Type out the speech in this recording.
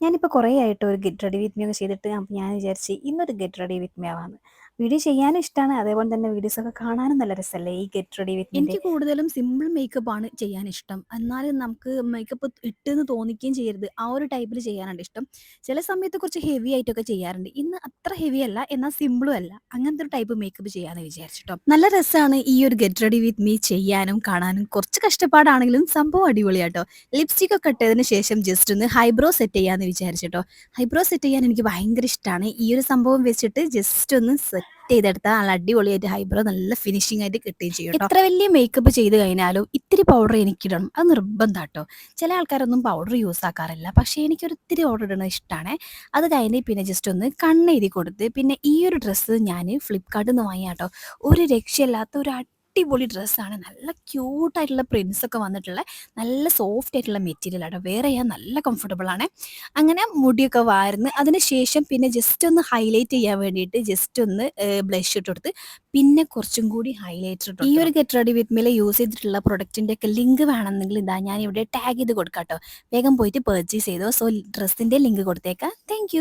ഞാനിപ്പോൾ കുറേ ആയിട്ട് ഒരു ഗെറ്റ് റെഡി വിത്ത് മീ ഒക്കെ ചെയ്തിട്ട് അപ്പോൾ ഞാൻ വിചാരിച്ച് ഇന്നൊരു ഗെറ്റ് റെഡി വിത്ത് മീ ആവാന്ന്. വീഡിയോ ചെയ്യാനും ഇഷ്ടമാണ്, അതേപോലെ തന്നെ വീഡിയോസൊക്കെ കാണാനും നല്ല രസമല്ലേ ഈ ഗെറ്റ് റെഡി വിത്ത് മീൻ്റെ. എനിക്ക് കൂടുതലും സിമ്പിൾ മേക്കപ്പാണ് ചെയ്യാൻ ഇഷ്ടം. എന്നാലും നമുക്ക് മേക്കപ്പ് ഇട്ടെന്ന് തോന്നിക്കുകയും ചെയ്യരുത്. ആ ഒരു ടൈപ്പിൽ ചെയ്യാനാണ് ഇഷ്ടം. ചില സമയത്ത് കുറച്ച് ഹെവി ആയിട്ടൊക്കെ ചെയ്യാറുണ്ട്. ഇന്ന് അത്ര ഹെവി അല്ല, എന്നാൽ സിമ്പിളും അല്ല. അങ്ങനത്തെ ഒരു ടൈപ്പ് മേക്കപ്പ് ചെയ്യാമെന്ന് വിചാരിച്ചിട്ടോ. നല്ല രസമാണ് ഈ ഒരു ഗെറ്റ് റെഡി വിത്ത് മീ ചെയ്യാനും കാണാനും. കുറച്ച് കഷ്ടപ്പാടാണെങ്കിലും സംഭവം അടിപൊളിയാട്ടോ. ലിപ്സ്റ്റിക് ഒക്കെ ഇട്ടതിന് ശേഷം ജസ്റ്റ് ഒന്ന് ഹൈബ്രോ സെറ്റ് ചെയ്യാമെന്ന് വിചാരിച്ചിട്ടോ. ഹൈബ്രോ സെറ്റ് ചെയ്യാൻ എനിക്ക് ഭയങ്കര ഇഷ്ടമാണ്. ഈ ഒരു സംഭവം വെച്ചിട്ട് ജസ്റ്റ് ഒന്ന് സെറ്റ് ചെയ്തെടുത്താൽ നല്ല അടിപൊളിയായിട്ട് ഹൈബ്രോ നല്ല ഫിനിഷിംഗ് ആയിട്ട് കിട്ടുകയും ചെയ്യും കേട്ടോ. എത്ര വലിയ മേക്കപ്പ് ചെയ്ത് കഴിഞ്ഞാലും ഇത്തിരി പൗഡർ എനിക്കിടണം, അത് നിർബന്ധം കേട്ടോ. ചില ആൾക്കാരൊന്നും പൗഡർ യൂസ് ആക്കാറില്ല, പക്ഷേ എനിക്കൊരു ഇത്തിരി പൗഡർ ഇടുന്നത് ഇഷ്ടമാണ്. അത് കഴിഞ്ഞ് പിന്നെ ജസ്റ്റ് ഒന്ന് കണ്ണെഴുതി കൊടുത്ത്, പിന്നെ ഈ ഒരു ഡ്രസ്സ് ഞാൻ ഫ്ലിപ്കാർട്ടിൽ നിന്ന് വാങ്ങിയ കേട്ടോ. ഒരു രക്ഷയില്ലാത്ത ഒരു അടിപൊളി ഡ്രസ്സാണ്. നല്ല ക്യൂട്ടായിട്ടുള്ള പ്രിൻസ് ഒക്കെ വന്നിട്ടുള്ള നല്ല സോഫ്റ്റ് ആയിട്ടുള്ള മെറ്റീരിയൽ ആട്ടോ. വേറെ ചെയ്യാൻ നല്ല കംഫർട്ടബിൾ ആണ്. അങ്ങനെ മുടിയൊക്കെ വാർന്ന് അതിന് ശേഷം പിന്നെ ജസ്റ്റ് ഒന്ന് ഹൈലൈറ്റ് ചെയ്യാൻ വേണ്ടിയിട്ട് ജസ്റ്റ് ഒന്ന് ബ്ലഷ് ഇട്ട് കൊടുത്ത്, പിന്നെ കുറച്ചും കൂടി ഹൈലൈറ്റർ ഇട്ടു. ഈ ഒരു ഗെറ്റ് റെഡി വിത്ത് മീൽ യൂസ് ചെയ്തിട്ടുള്ള പ്രൊഡക്റ്റിൻ്റെ ഒക്കെ ലിങ്ക് വേണമെന്നെങ്കിൽ ഇതാ ഞാൻ ഇവിടെ ടാഗ് ചെയ്ത് കൊടുക്കാം കേട്ടോ. വേഗം പോയിട്ട് പർച്ചേസ് ചെയ്തോ. സോ ഡ്രസ്സിൻ്റെ ലിങ്ക് കൊടുത്തേക്കാം. താങ്ക്